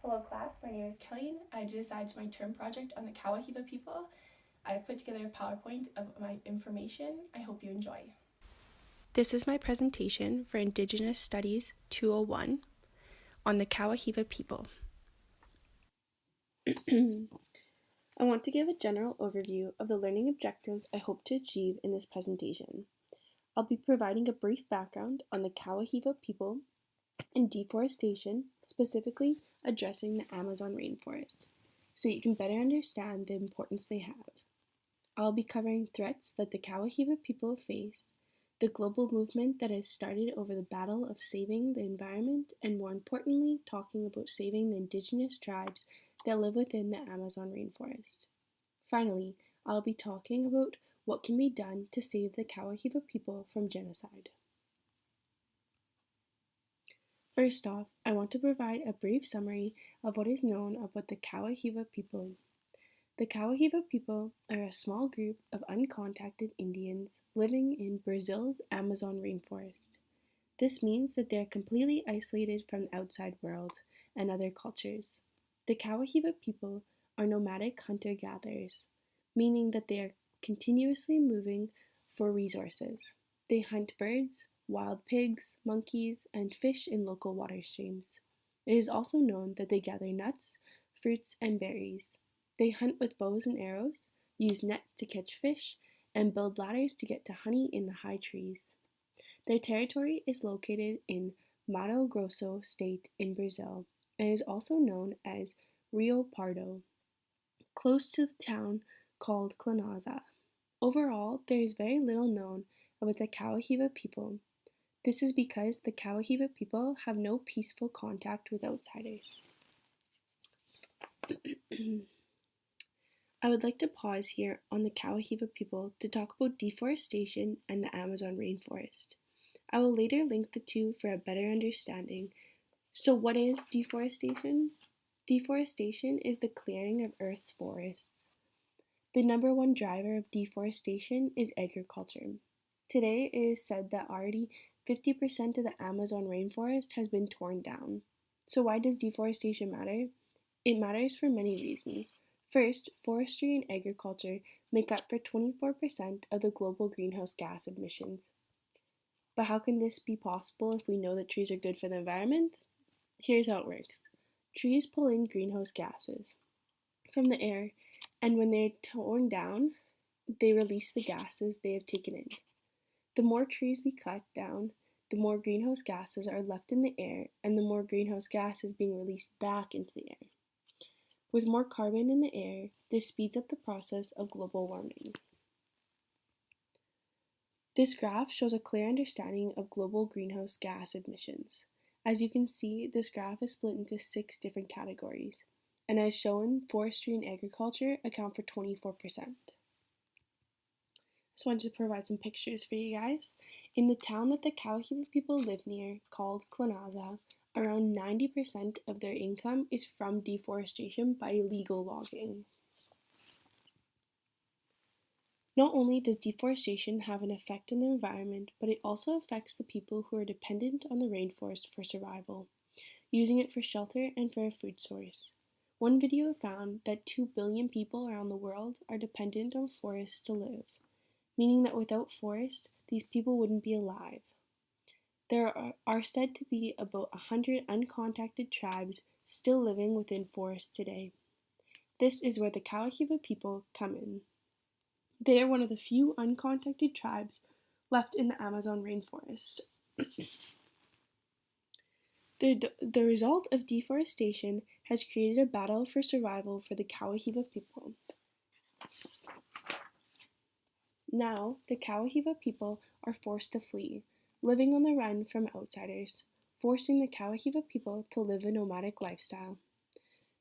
Hello class, my name is Kelly. I just assigned my term project on the Kawahiva people. I've put together a PowerPoint of my information. I hope you enjoy. This is my presentation for Indigenous Studies 201 on the Kawahiva people. I want to give a general overview of the learning objectives I hope to achieve in this presentation. I'll be providing a brief background on the Kawahiva people and deforestation, specifically addressing the Amazon rainforest, so you can better understand the importance they have. I'll be covering threats that the Kawahiva people face, the global movement that has started over the battle of saving the environment, and more importantly, talking about saving the indigenous tribes that live within the Amazon rainforest. Finally, I'll be talking about what can be done to save the Kawahiva people from genocide. First off, I want to provide a brief summary of what is known about the Kawahiva people. The Kawahiva people are a small group of uncontacted Indians living in Brazil's Amazon rainforest. This means that they are completely isolated from the outside world and other cultures. The Kawahiva people are nomadic hunter-gatherers, meaning that they are continuously moving for resources. They hunt birds, wild pigs, monkeys, and fish in local water streams. It is also known that they gather nuts, fruits, and berries. They hunt with bows and arrows, use nets to catch fish, and build ladders to get to honey in the high trees. Their territory is located in Mato Grosso state in Brazil and is also known as Rio Pardo, close to the town called Clanaza. Overall, there is very little known about the Kawahiva people. This is because the Kawahiva people have no peaceful contact with outsiders. I would like to pause here on the Kawahiva people to talk about deforestation and the Amazon rainforest. I will later link the two for a better understanding. So what is deforestation? Deforestation is the clearing of Earth's forests. The number one driver of deforestation is agriculture. Today it is said that already 50% of the Amazon rainforest has been torn down. So why does deforestation matter? It matters for many reasons. First, forestry and agriculture make up for 24% of the global greenhouse gas emissions. But how can this be possible if we know that trees are good for the environment? Here's how it works. Trees pull in greenhouse gases from the air, and when they're torn down, they release the gases they have taken in. The more trees we cut down, the more greenhouse gases are left in the air, and the more greenhouse gas is being released back into the air. With more carbon in the air, this speeds up the process of global warming. This graph shows a clear understanding of global greenhouse gas emissions. As you can see, this graph is split into 6 different categories, and as shown, forestry and agriculture account for 24%. Just wanted to provide some pictures for you guys. In the town that the Kawahiva people live near, called Clanaza, around 90% of their income is from deforestation by illegal logging. Not only does deforestation have an effect on the environment, but it also affects the people who are dependent on the rainforest for survival, using it for shelter and for a food source. One video found that 2 billion people around the world are dependent on forests to live, meaning that without forests, these people wouldn't be alive. There are said to be about 100 uncontacted tribes still living within forests today. This is where the Kawahiva people come in. They are one of the few uncontacted tribes left in the Amazon rainforest. The result of deforestation has created a battle for survival for the Kawahiva people. Now, the Kawahiva people are forced to flee, living on the run from outsiders, forcing the Kawahiva people to live a nomadic lifestyle.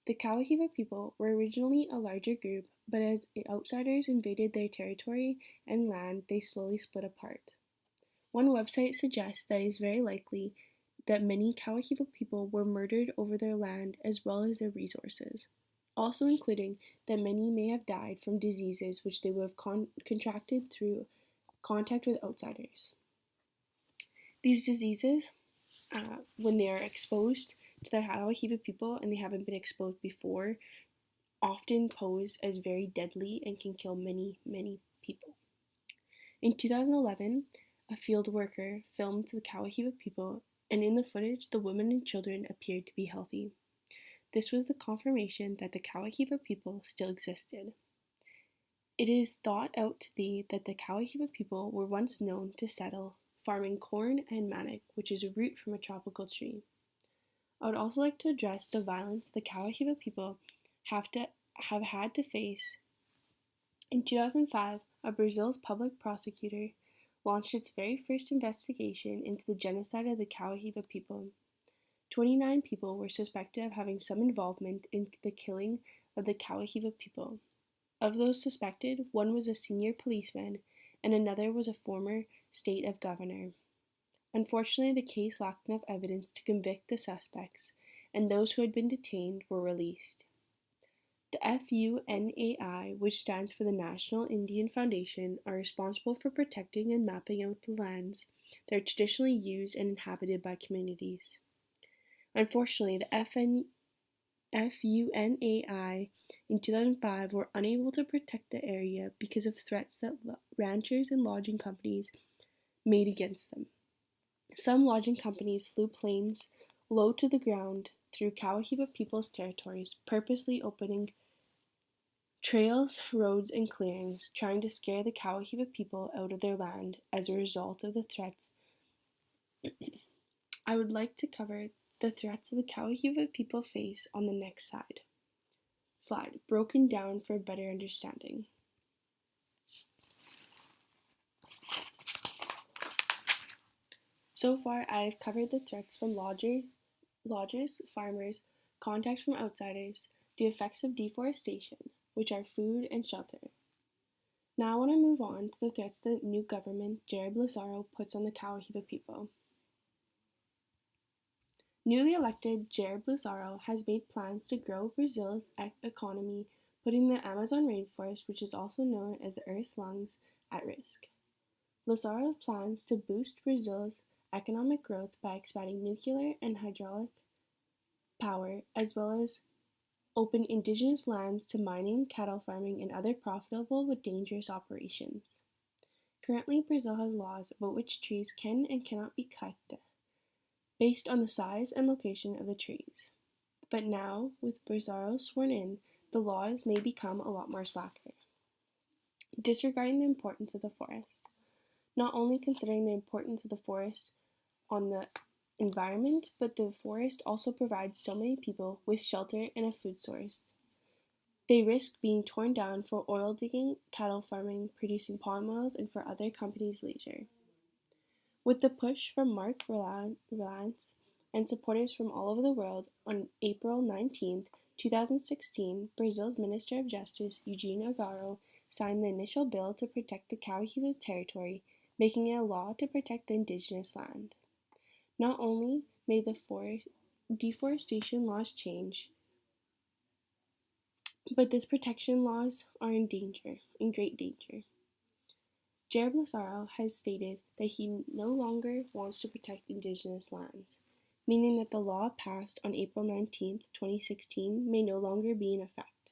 The Kawahiva people were originally a larger group, but as outsiders invaded their territory and land, they slowly split apart. One website suggests that it is very likely that many Kawahiva people were murdered over their land as well as their resources, also including that many may have died from diseases which they would have contracted through contact with outsiders. These diseases, when they are exposed to the Kawahiva people and they haven't been exposed before often pose as very deadly and can kill many, many people. In 2011, a field worker filmed the Kawahiva people, and in the footage, the women and children appeared to be healthy. This was the confirmation that the Kawahiva people still existed. It is thought out to be that the Kawahiva people were once known to settle, farming corn and manioc, which is a root from a tropical tree. I would also like to address the violence the Kawahiva people have had to face. In 2005, Brazil's public prosecutor launched its very first investigation into the genocide of the Kawahiva people. 29 people were suspected of having some involvement in the killing of the Kawahiva people. Of those suspected, one was a senior policeman and another was a former state governor. Unfortunately, the case lacked enough evidence to convict the suspects, and those who had been detained were released. The FUNAI, which stands for the National Indian Foundation, are responsible for protecting and mapping out the lands that are traditionally used and inhabited by communities. Unfortunately, the FUNAI in 2005 were unable to protect the area because of threats that ranchers and lodging companies made against them. Some lodging companies flew planes low to the ground through Kawahiva people's territories, purposely opening trails, roads, and clearings, trying to scare the Kawahiva people out of their land as a result of the threats. I would like to cover the threats the Kawahiva people face on the next slide, broken down for a better understanding. So far, I have covered the threats from lodgers, farmers, contact from outsiders, the effects of deforestation, which are food and shelter. Now I want to move on to the threats the new government, Jair Bolsonaro, puts on the Kawahiva people. Newly elected Jair Bolsonaro has made plans to grow Brazil's economy, putting the Amazon rainforest, which is also known as the Earth's lungs, at risk. Bolsonaro plans to boost Brazil's economic growth by expanding nuclear and hydraulic power, as well as open indigenous lands to mining, cattle farming, and other profitable but dangerous operations. Currently, Brazil has laws about which trees can and cannot be cut based on the size and location of the trees. But now, with Bolsonaro sworn in, the laws may become a lot more slacker, disregarding the importance of the forest. Not only considering the importance of the forest on the environment, but the forest also provides so many people with shelter and a food source. They risk being torn down for oil digging, cattle farming, producing palm oils, and for other companies' leisure. With the push from Mark Rylance and supporters from all over the world, on April 19, 2016, Brazil's Minister of Justice, Eugênio Agaro, signed the initial bill to protect the Kawahiva territory, making it a law to protect the indigenous land. Not only may the deforestation laws change, but this protection laws are in great danger. Jair Bolsonaro has stated that he no longer wants to protect indigenous lands, meaning that the law passed on April 19, 2016 may no longer be in effect.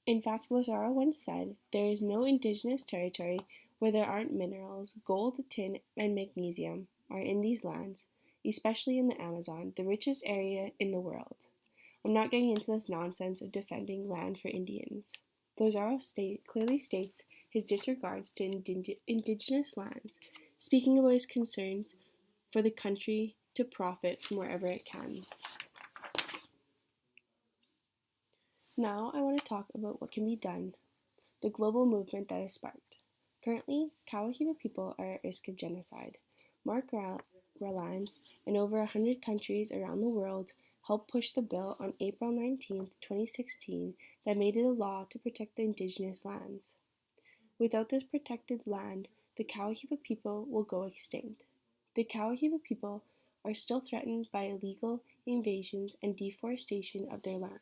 In fact, Bolsonaro once said, "There is no indigenous territory where there aren't minerals. Gold, tin, and magnesium are in these lands, especially in the Amazon, the richest area in the world." I'm not getting into this nonsense of defending land for Indians. Bolsonaro clearly states his disregards to indigenous lands, speaking about his concerns for the country to profit from wherever it can. Now I want to talk about what can be done, the global movement that is sparked. Currently, Kawahiva people are at risk of genocide. Mark Rylance and over 100 countries around the world helped push the bill on April 19, 2016 that made it a law to protect the indigenous lands. Without this protected land, the Kawahiva people will go extinct. The Kawahiva people are still threatened by illegal invasions and deforestation of their land.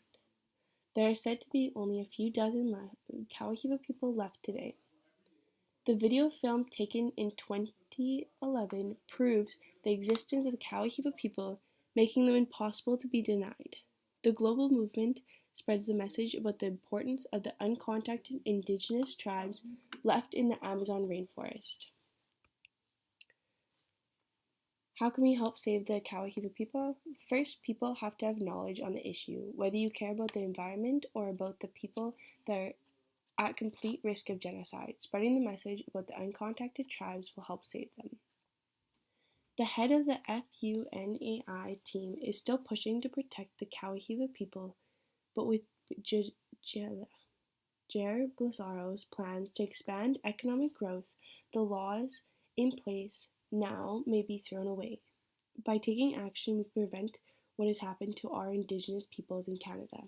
There are said to be only a few dozen Kawahiva people left today. The video film taken in 2011 proves the existence of the Kawahiva people making them impossible to be denied. The global movement spreads the message about the importance of the uncontacted indigenous tribes left in the Amazon rainforest. How can we help save the Kawahiva people? First, people have to have knowledge on the issue, whether you care about the environment or about the people that are at complete risk of genocide. Spreading the message about the uncontacted tribes will help save them. The head of the FUNAI team is still pushing to protect the Kawahiva people, but with Jair Bolsonaro's plans to expand economic growth, the laws in place now may be thrown away. By taking action, we prevent what has happened to our Indigenous peoples in Canada.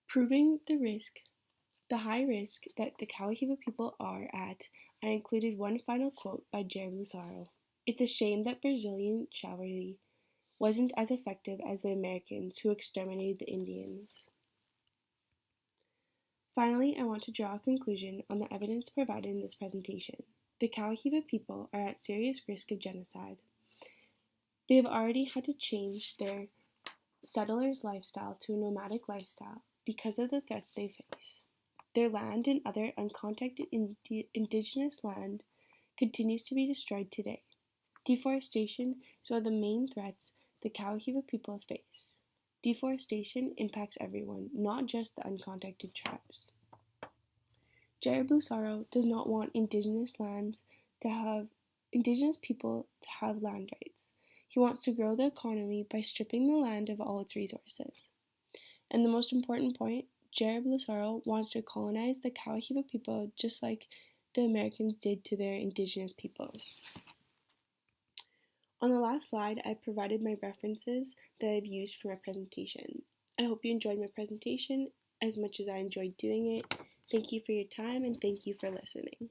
Proving the high risk that the Kawahiva people are at, I included one final quote by Jair Bolsonaro. It's a shame that Brazilian chivalry wasn't as effective as the Americans who exterminated the Indians. Finally, I want to draw a conclusion on the evidence provided in this presentation. The Kawahiva people are at serious risk of genocide. They have already had to change their settlers' lifestyle to a nomadic lifestyle because of the threats they face. Their land and other uncontacted indigenous land continues to be destroyed today. Deforestation is one of the main threats the Kawahiva people face. Deforestation impacts everyone, not just the uncontacted tribes. Jair Bolsonaro does not want indigenous people to have land rights. He wants to grow the economy by stripping the land of all its resources. And the most important point, Jair Bolsonaro wants to colonize the Kawahiva people just like the Americans did to their indigenous peoples. On the last slide, I provided my references that I've used for my presentation. I hope you enjoyed my presentation as much as I enjoyed doing it. Thank you for your time and thank you for listening.